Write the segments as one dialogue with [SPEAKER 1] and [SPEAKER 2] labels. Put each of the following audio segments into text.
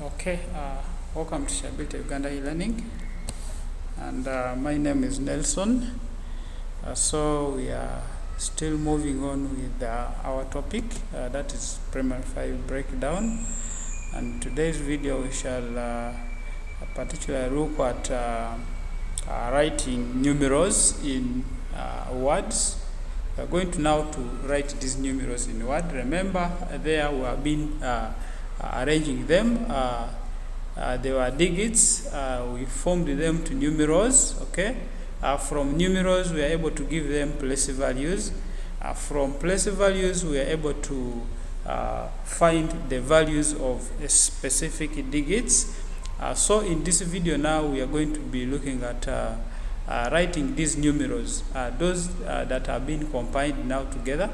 [SPEAKER 1] Okay, welcome to Stability Uganda e-learning, and my name is Nelson. So we are still moving on with our topic, that is primary 5 breakdown, and today's video we shall particularly look at writing numerals in words. We are going to now to write these numerals in word. Remember, there we have been arranging them. They were digits. We formed them to numerals. Okay. From numerals, we are able to give them place values. From place values, we are able to find the values of specific digits. So in this video now, we are going to be looking at writing these numerals, those that have been combined now together.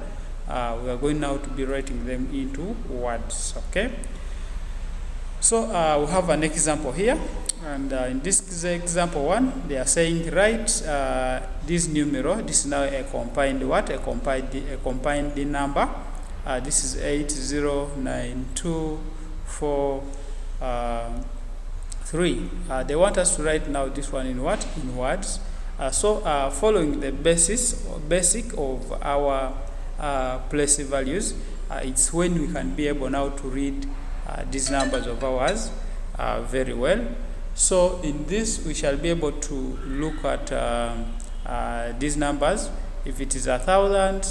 [SPEAKER 1] We are going now to be writing them into words. Okay. So we have an example here, and in this example 1, they are saying write this numeral. This is now a combined what? A combined number. This is 80924 they want us to write now this one in what? In words. So following the basic of our place values, it's when we can be able now to read these numbers of ours very well. So in this, we shall be able to look at these numbers. If it is 1,000,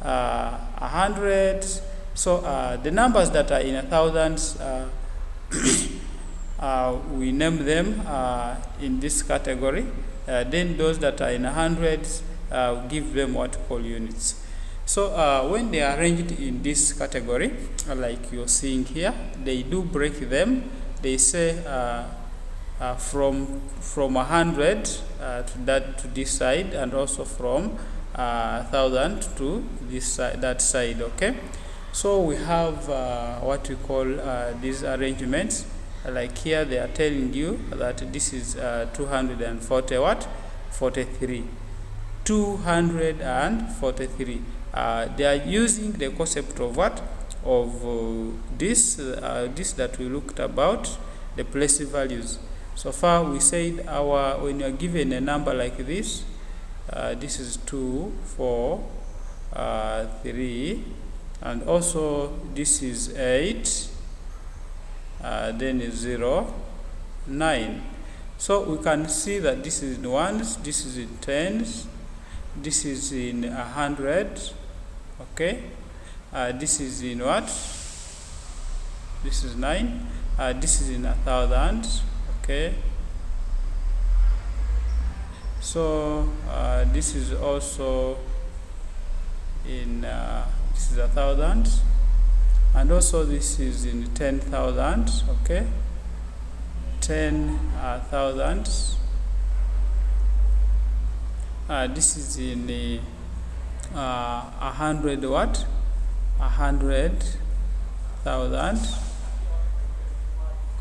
[SPEAKER 1] 100, so the numbers that are in 1,000s, we name them in this category. Then those that are in 100s, give them what we call units. So when they are arranged in this category, like you're seeing here, they do break them. They say from 100 to this side, and also from 1,000 to this side, that side. Okay. So we have what we call these arrangements. Like here, they are telling you that this is 240 what? 43. 243. They are using the concept of what? Of this that we looked about, the place values. So far we said when you are given a number like this, this is 2, 4, 3, and also this is 8, then is 0, 9. So we can see that this is in ones, this is in tens, this is in 100. Okay, this is in what? This is 9. This is in 1,000. Okay, so this is also in this is 1,000, and also this is in 10,000. Okay, 10,000. This is in 100 what? 100,000.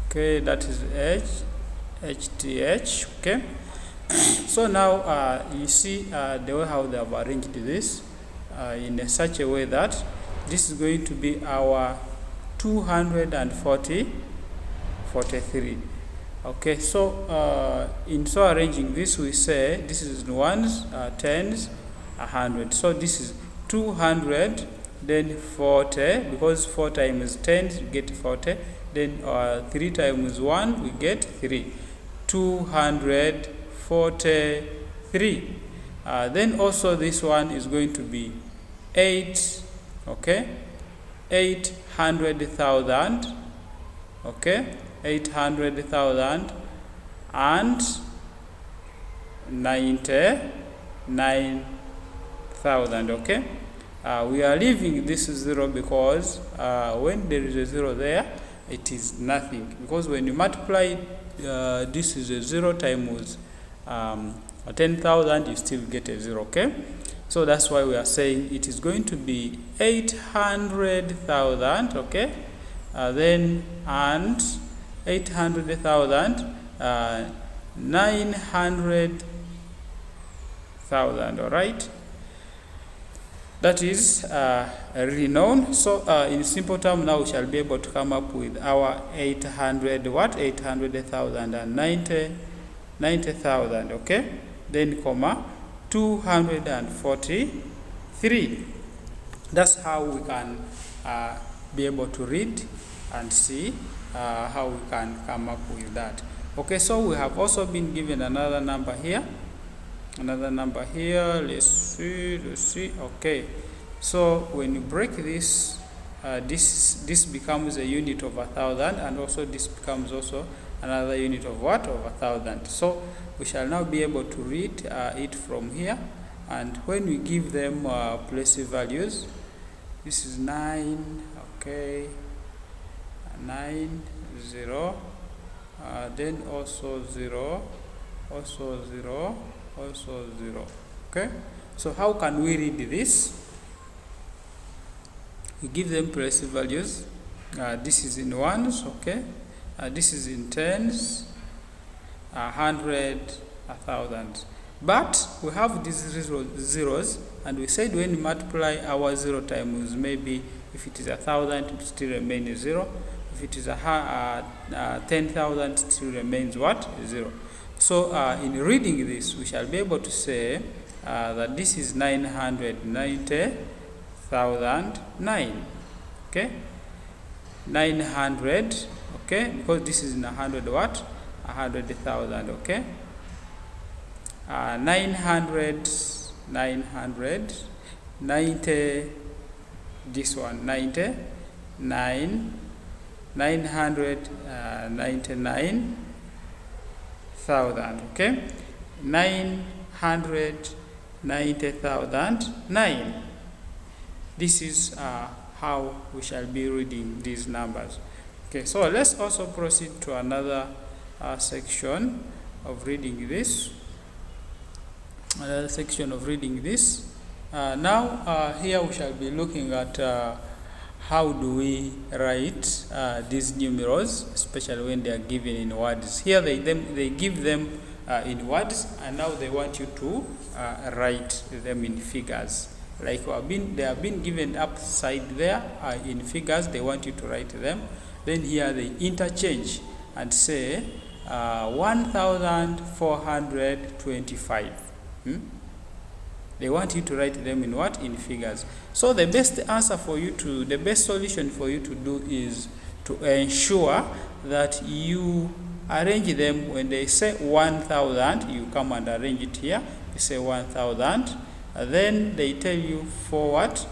[SPEAKER 1] Okay, that is HTH. Okay. So now you see the way how they have arranged this in such a way that this is going to be our 243. Okay, so in so arranging this, we say this is in ones, tens, 100. So this is 200, then 40, because 4 times 10 you get 40, then 3 times 1 we get 3. 243. Then also this one is going to be 8. Okay, 800,000. Okay, 800,000 and 99,000. Okay, we are leaving this 0 because when there is a 0 there, it is nothing, because when you multiply this is a 0 times 10,000, you still get a 0. Okay, so that's why we are saying it is going to be 800,000. Okay, then and 800,000, 900,000. All right. that is really known. So in simple term, now we shall be able to come up with our 800,000 and 90,000, okay? Then comma 243. That's how we can be able to read and see how we can come up with that. Okay, so we have also been given another number here. Let's see. Okay, so when you break this, this becomes a unit of 1,000, and also this becomes also another unit of what? Of 1,000. So we shall now be able to read it from here, and when we give them place values, this is 9, okay, 9, 0, then also 0, also 0, also 0. Okay, so how can we read this? We give them place values. This is in ones, okay, this is in tens, 100, 1,000. But we have these zeros, and we said when we multiply our 0 times, maybe if it is 1,000, it still remains 0. If it is 10,000, it still remains what? 0. So in reading this, we shall be able to say that this is 990,009. Okay, 900. Okay, because this is in 100 what? 100,000. Okay, 900, 90. This one 999,000. Okay, 990,009. This is how we shall be reading these numbers. Okay, so let's also proceed to another section of reading this. Now here we shall be looking at how do we write these numerals, especially when they are given in words. Here they give them in words, and now they want you to write them in figures. Like they have been given upside there in figures, they want you to write them. Then here they interchange and say 1,425. They want you to write them in what? In figures. So the best solution for you to do is to ensure that you arrange them. When they say 1,000, you come and arrange it here. You say 1,000. Then they tell you for what?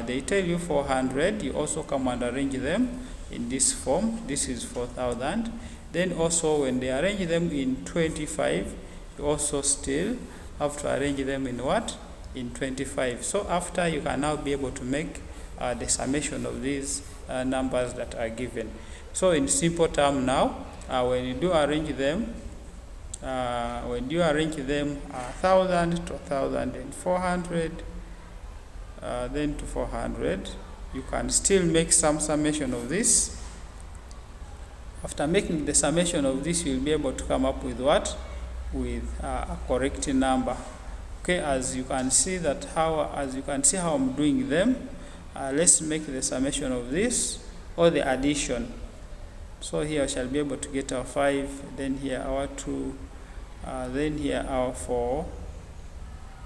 [SPEAKER 1] They tell you 400. You also come and arrange them in this form. This is 4,000. Then also when they arrange them in 25, you also still have to arrange them in what? In 25. So after, you can now be able to make the summation of these numbers that are given. So in simple term now, when you do arrange them, 1,000 to 1,400, then to 400, you can still make some summation of this. After making the summation of this, you'll be able to come up with what? With a correct number. Okay, as you can see how I'm doing them. Let's make the summation of this, or the addition. So here I shall be able to get our 5, then here our 2, then here our 4,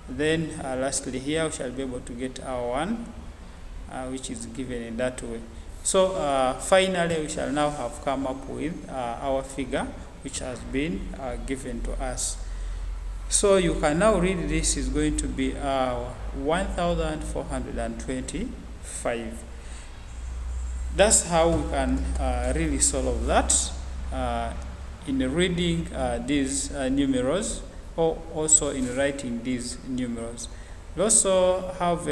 [SPEAKER 1] then lastly here we shall be able to get our 1, which is given in that way. So finally we shall now have come up with our figure, which has been given to us. So you can now read this is going to be 1,425. That's how we can really solve that in reading these numerals, or also in writing these numerals. Let's also have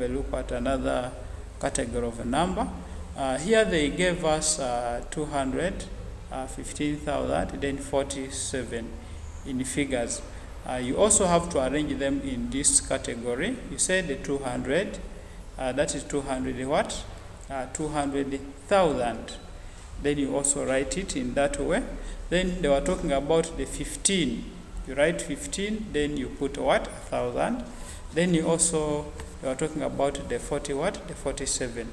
[SPEAKER 1] a look at another category of a number. Here they gave us 200, 15,000, then 47 in figures. You also have to arrange them in this category. You say the 200, that is 200 what? 200,000. Then you also write it in that way. Then they were talking about the 15. You write 15, then you put what? 1,000. Then you are talking about the 40 what? The 47.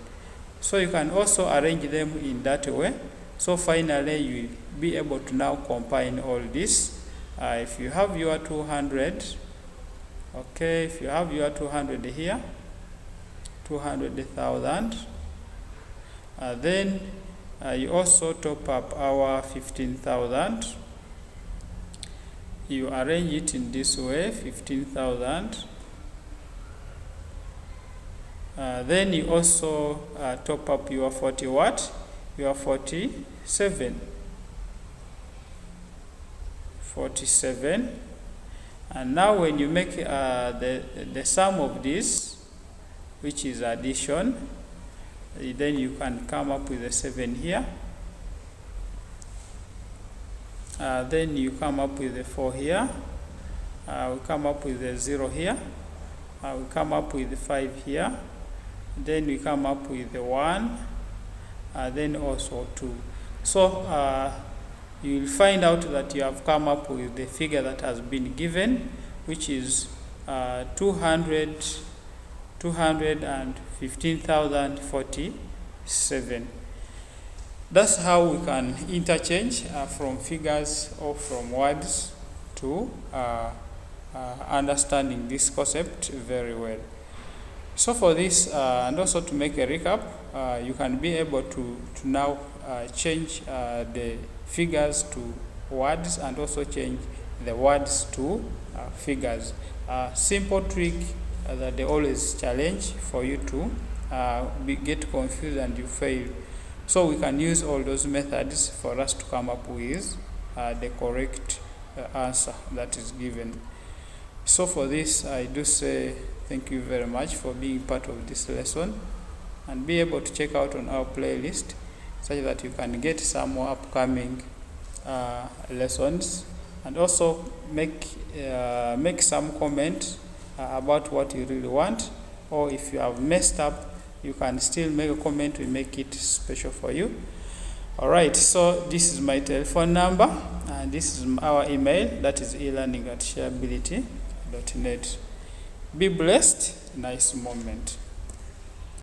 [SPEAKER 1] So you can also arrange them in that way. So finally you will be able to now combine all this. If you have your 200, okay, if you have your 200 here, 200,000, then you also top up our 15,000. You arrange it in this way, 15,000. Then you also top up your 40 what? Your 47. 47. And now when you make the sum of this, which is addition, then you can come up with a 7 here. Then you come up with a 4 here. We come up with a 0 here. We come up with a 5 here. Then we come up with a 1. Then also 2. So you will find out that you have come up with the figure that has been given, which is 215,047. That's how we can interchange from figures or from words to understanding this concept very well. So for this, and also to make a recap, you can be able to now change the figures to words and also change the words to figures. Simple trick that they always challenge for you to get confused and you fail. So we can use all those methods for us to come up with the correct answer that is given. So for this, I do say thank you very much for being part of this lesson, and be able to check out on our playlist such that you can get some more upcoming lessons, and also make some comment about what you really want, or if you have messed up, you can still make a comment. We make it special for you. All right, so this is my telephone number, and this is our email, that is elearning@shareability.net. Be blessed. Nice moment.